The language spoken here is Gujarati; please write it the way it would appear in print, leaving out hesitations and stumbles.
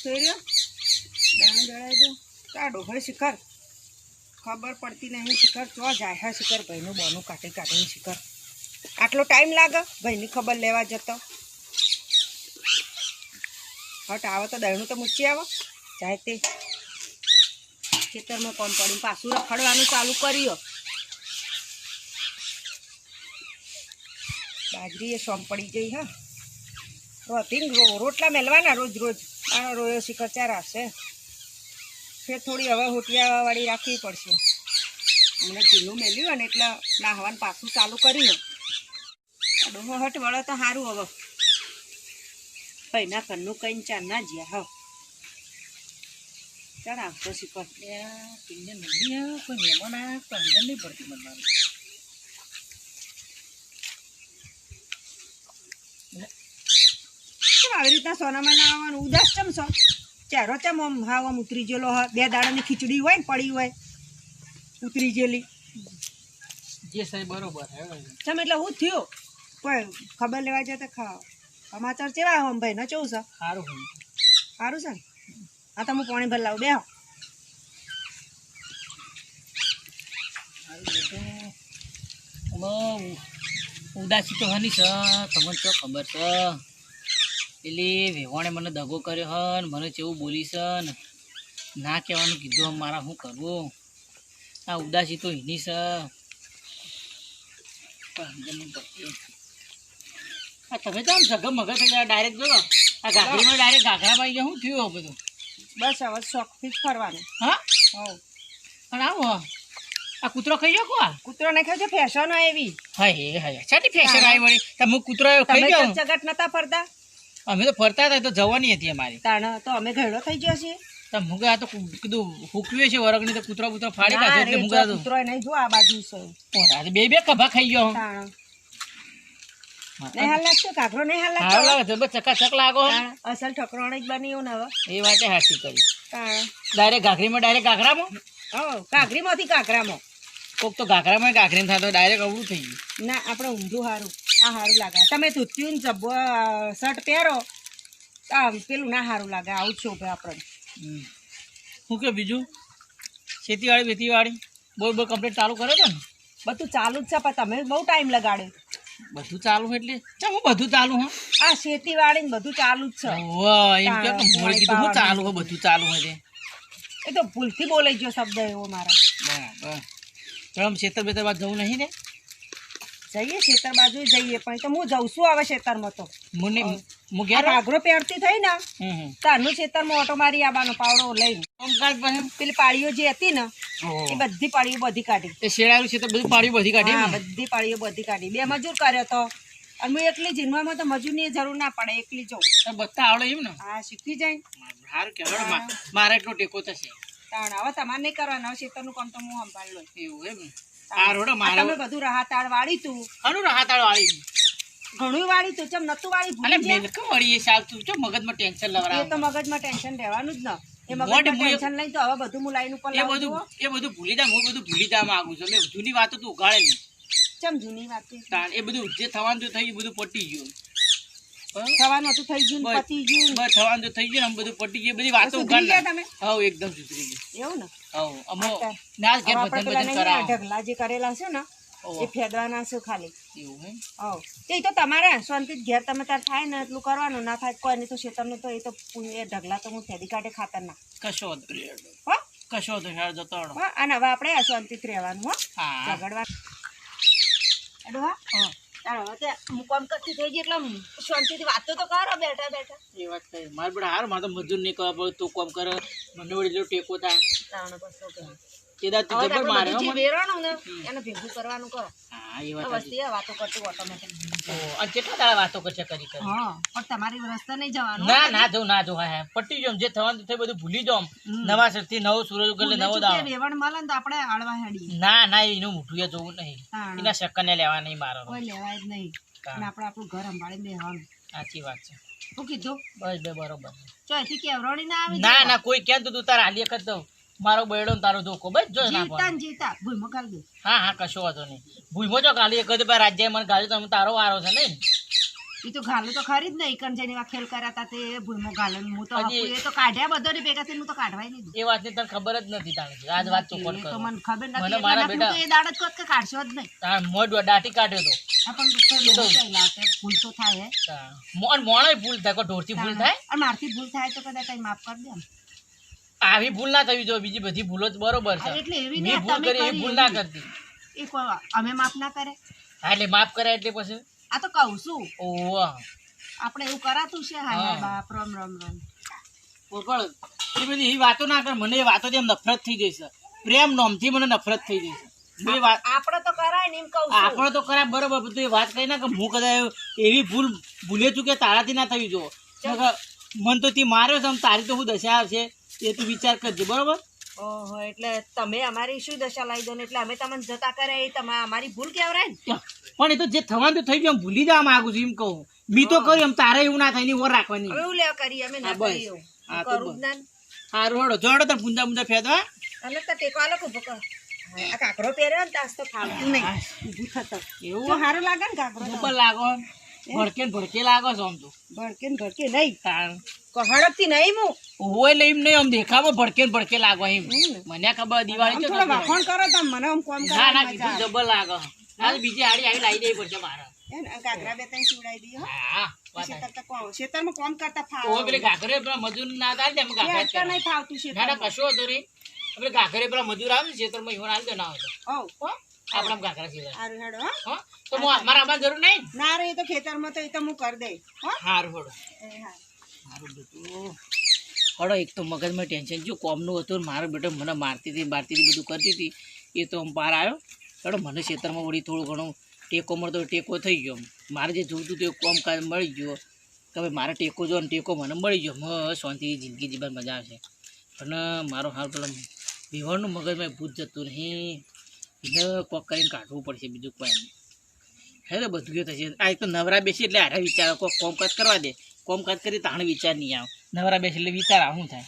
થઈ રહ્યો દાણા જળાઈ દો કાઢો ભાઈ શિખર ખબર પડતી નહીં શિખર ચો જાય હે શિખર ભાઈનું બોનું કાઢીને શિખર આટલો ટાઈમ લાગે ભાઈની ખબર લેવા જતો હટ આવે તો દહીંનું તો મૂકી આવો જાય તે ખેતરમાં કોમ પડીને પાછું રખડવાનું ચાલુ કર્યો બાજરી એ સોમ પડી ગઈ હા રોટલા મેલવાના રોજ રોજ આનો રોયો શિખર ચાર આવશે ફેર થોડી હવે હોટિયાવાળી રાખવી પડશે હમણાં ચીલું મેલ્યું હોય ને એટલે નાહવાનું પાછું ચાલુ કર્યું ડોહો હટ વળે તો સારું હવે ભાઈના ઘરનું કંઈ ચાર ના જ્યા હા ચાલ આવતો શિખર પીને નહીં કોઈ મહેમાન આવ્યા કોઈ નહીં પડતી મને આવી રીતના સોનામાં ના આવવાનું ઉદાસ ચમ છો ચહેરો ચમ આમ હાવ આમ ઉતરી ગયેલો હોય બે દાડાની ખીચડી હોય ને પડી હોય ઉતરી ગયેલી જે સાહેબ બરોબર ચમ એટલે હું થયો કોઈ ખબર લેવા જાય તો સમાચાર કેવા આમ ભાઈ ને કેવું છે સારું સારું છે ને હા તો હું પાણી ભર લાવું બેહો ઉદાસી તો હની છે તમને તો ખબર છે પેલી વેવાણે મને દગો કર્યો હ ને મને કેવું બોલી છે ને ના કહેવાનું કીધું મારા શું કરવું આ ઉદાસી તો એની છે તમે તો આમ સગમ મગજ થઈ ગયા ડાયરેક્ટ જો આ ઘાઘરીમાં ડાયરેક્ટ ઘાઘરામાં આવી ગયા શું થયું બધું બસ હવે શોખથી જ ફરવાનું હા હો પણ આવો આ કૂતરો ખાઈ ગયો કોણ કૂતરો નહીં ખાવ ફેશન હોય એવી હા છાતી ફેશન આવી વળી તમે કૂતરો ખાઈ ગયો જગત નતા ફરતા અમે તો ફરતા હતા તો જવાની હતી અમારી તાણ તો અમે ઘરડો થઈ ગયો છીએ તો મુગા આ તો કીધું હુકવ્યો છે વરગની તો કૂતરો બૂતરો ફાડી કાઢે એટલે મુગા તો કૂતરો નહીં જો આ બાજુ છે ઓરા બે બે કભા ખાઈ ગયો તાણ નહીં હાલ લાગતો કાકરો નહીં હાલ હાલ લાગતો લાગે છે બસ ચકાચક લાગો અસલ ઠકરાણ જ બન્યું ને હવે એ વાતે હાથી કરી તાણ ડાયરેક્ટ ઘાઘરીમાં ડાયરેક્ટ ઘાઘરામાં હો કાકરીમાંથી કાકરામાં કોક તો ઘાઘરામાં ઘાઘરીમાં થતો ડાયરેક્ટ અવળું થઈ ગયું ના આપણે ઊંધું સારું આ સારું લાગે તમે ધોતિયું ને જબ્બો શર્ટ પહેરો પેલું ના સારું લાગે આવું છું આપણે શું કે બીજું ખેતીવાડી બેતીવાડી બહુ કમ્પ્લીટ ચાલુ કરે છે ને બધું ચાલુ જ છે પણ તમે બહુ ટાઈમ લગાડ્યો બધું ચાલુ એટલે ચા હું બધું ચાલુ હા આ ખેતીવાડી ને બધું ચાલુ જ છે એમ કે મોડી કીધું હું ચાલુ હોય બધું ચાલુ હોય એ તો ભૂલથી બોલાઈ ગયો શબ્દ એવો મારા બરાબર ચમ ખેતર બેતર બાદ જવું નહીં ને જઈએ ખેતર બાજુ જઈએ પણ તો હું જઉં છું હવે ખેતરમાં તો આગ્રો પહેરતી થઈ ને તારનું ખેતરમાં ઓટો મારી આવવાનો પાવડો લઈને પેલી પાળીઓ જે હતી ને એ બધી પાળીઓ બધી કાઢી એ શેડાયું છે તો બધું પાળીઓ બધી કાઢી બધી પાળીઓ બધી કાઢી બે મજૂર કર્યો તો અને હું એકલી જીનવામાં તો મજૂરની જરૂર ના પડે એકલી જઉં બધા આવડે એમ ને હા શીખી જાય સારું કહેવાય મારે એટલો ટેકો થશે તાણ હવે તમારે નહીં કરવાનું હવે ખેતરનું કામ તો હું સંભાળ લો એવું એમ તમે બધું રાહતાળ વાળી તું ઘણું રાહતાળ વાળી ઘણું વાળી તું ચમ નતું વાળી વળી સાલ તું ચો મગજમાં ટેન્શન લવરા એ તો મગજમાં ટેન્શન રહેવાનું જ ન એ મગજમાં ટેન્શન લઈ તો હવે બધું હું લાઈન ઉપર એ બધું ભૂલી જા હું બધું ભૂલી જા માંગુ છું મેં જૂની વાતો તું ઉગાડે નહીં ચમ જૂની વાત એ બધું જે થવાનું તો થઈ બધું પટી ગયું થવાનું હતું થઈ ગયું પતી ગયું બસ થવાનું તો થઈ ગયું બધું પટી ગયું બધી વાતો ઉગાડ તમે હા એકદમ સુધરી ગયું એવું ને હા અમો નાસ ઘેર ભજન કરાવ ઢગલા જે કરેલા છે ને એ ફેદવાના છે ખાલી એવું હે હા તે તો તમારે શાંતિ ઘેર તમે તાર થાય ને એટલું કરવાનું ના થાય કોઈ નહીં તો ખેતરનું તો એ તો એ ઢગલા તો હું ફેદી કાઢે ખાતર ના કશો હો કશો તો હેર જતો હા અને હવે આપણે શાંતિ રહેવાનું હો ઝઘડવા હા હું કામ કરતી થઈ ગઈ એટલે શાંતિથી વાતો તો કરો બેઠા બેઠા એ વાત થઈ મારે બધા હાર મારે તો મજૂર નહીં કરવા પડે તું કામ કરે મને વળી એટલો ટેકો થાય વેરવાનું ને એને ભેગું કરવાનું કરો હા એ વાત વસ્તી વાતો કરતી ઓટોમેટિક કેટલા દાડા વાતો કરશે કરી હા પણ તમારી રસ્તા નહીં જવાનું ના જો હા પટી જો જે થવાનું થઈ બધું ભૂલી જાવ નવા સરથી નવો સૂરજ ઉગલે નવો દાડો વેવણ મળે ને તો આપણે આળવા હેડી ના એનું મુઠું જોવું નહીં એના શક્કરને લેવા નહીં મારો કોઈ લેવાય જ નહીં અને આપણે આપણું ઘર સંભાળીને બેહવાનું સાચી વાત છે શું કીધું બસ બે બરોબર ચો એથી કેવરોડી ના આવી ના કોઈ કેમ તું તારા હાલી કર દઉં મારો બેડો તારો ધોકો બસ જો જીતા ભૂઈમો ગાલ દે હા કશો વાંધો નહીં ભૂઈમો જો ગાલી એક રાજ્ય મને ગાલી તમે તારો વારો છે ને એ તો ગાલું તો ખરી જ નહીં કણ જેની ખેલ કર્યા હતા તે ભૂલમાં ગાલું હું તો એ તો કાઢ્યા બધો ને ભેગા થઈને હું તો કાઢવાય નહીં એ વાતની તને ખબર જ નથી તાણે આજ વાત તો કોણ તો મને ખબર નથી મને મારા બેટા એ દાડ જ કોત કે કાઢશો જ નહીં તાણ મોઢ દાટી કાઢ્યો તો આ પણ ભૂલ તો થાય હે મોણે ભૂલ થાય કોઈ ઢોરથી ભૂલ થાય અને મારથી ભૂલ થાય તો કદાચ કઈ માફ કરી દે આવી ભૂલ ના થવી જોઈએ બીજી બધી ભૂલો જ બરોબર છે એટલે એવી મેં ભૂલ કરી એ ભૂલ ના કરતી એ અમે માફ ના કરે હા એટલે માફ કરે એટલે પછી આ તો કહું છું ઓહ આપણે એવું કરાતું છે હા બાપ રામ રામ રામ પણ એ બધી એ વાતો ના કર મને એ વાતોથી એમ નફરત થઈ જશે પ્રેમ નોમથી મને નફરત થઈ જશે આપણે તો કરાય ને એમ કહું છું આપણે તો કરાય બરોબર બધું એ વાત કહી ના કે હું કદાચ એવી ભૂલ ભૂલે ચૂકે તારાથી ના થવી જો મન તો તી માર્યો છે તારી તો હું દશા આવશે એ તું વિચાર કરજે બરોબર ઓહો એટલે તમે અમારી શું દશા લાવી દો ને એટલે અમે તમને જતા કરે એ અમારી ભૂલ કેવરાય ને પણ એ તો જે થવાનું તો થઈ ગયું ભૂલી જવા માંગુ છું એમ કહું મી તો કર્યું એમ તારે એવું ના થાય ની ઓર રાખવાની એવું લેવા કરીએ અમે ના કરીએ કરું જ ના હારું હડો જોડો તો પૂંજા પૂંજા ફેદવા અને તો ટેકો આલો કું ભકો આ કાકરો પહેર્યો ને તાસ તો ફાવતું નહીં ઊભું થતો એવું સારું લાગે ને કાકરો ઉપર લાગો ભડકે લાગો છો આમ તો ભડકે નહીં હડકતી નહીં હું હોય એટલે એમ નહીં આમ દેખાવો ભડકે લાગો એમ મને ખબર દિવાળી થોડો વાખણ કરો તમે મને આમ કોમ ના ના બીજું ડબલ લાગો ના બીજી હાડી આવી લાવી દેવી પડશે મારે કાકરા બે ત્રણ સીવડાવી દઈએ હા ખેતરમાં કોમ કરતા ફાવ ઓ પેલે ઘાઘરે પેલા મજૂર ના થાય ને ઘાઘરે નહીં ફાવતું છે ના ના કશો હતો રે આપણે ઘાઘરે પેલા મજૂર આવે ને ખેતરમાં ઈવન હાલ દે ના હોય તો આપણા ઘાઘરા સીવડાવે હારું હેડો હા તો મારા આવવાની જરૂર નહીં ના રે એ તો ખેતરમાં તો એ તો હું કરી દઈ હારું હડો મારું બેટું હડો એક તો મગજમાં ટેન્શન જો કોમનું હતું મારો બેટો મને મારતી હતી બધું કરતી હતી એ તો પાર આવ્યો હડો મને ખેતરમાં વળી થોડું ઘણું ટેકો મળતો ટેકો થઈ ગયો મારે જે જોઈતું હતું એ કોમ કાજ મળી ગયો કે ભાઈ મારે ટેકો જો ને ટેકો મને મળી ગયો શાંતિથી જિંદગી જીવવાની મજા આવશે પણ મારો હાલ પેલા વિવાહનું મગજમાં ભૂત જતું નહીં એટલે કોક કરીને કાઢવું પડશે બીજું કોઈ નહીં હે તો બધું થશે આ એક તો નવરા બેસી એટલે આરે વિચારો કોક કોમકાજ કરવા દે કોમકાજ કરી તાણે વિચાર નહીં આવે નવરા બેસી એટલે વિચાર શું થાય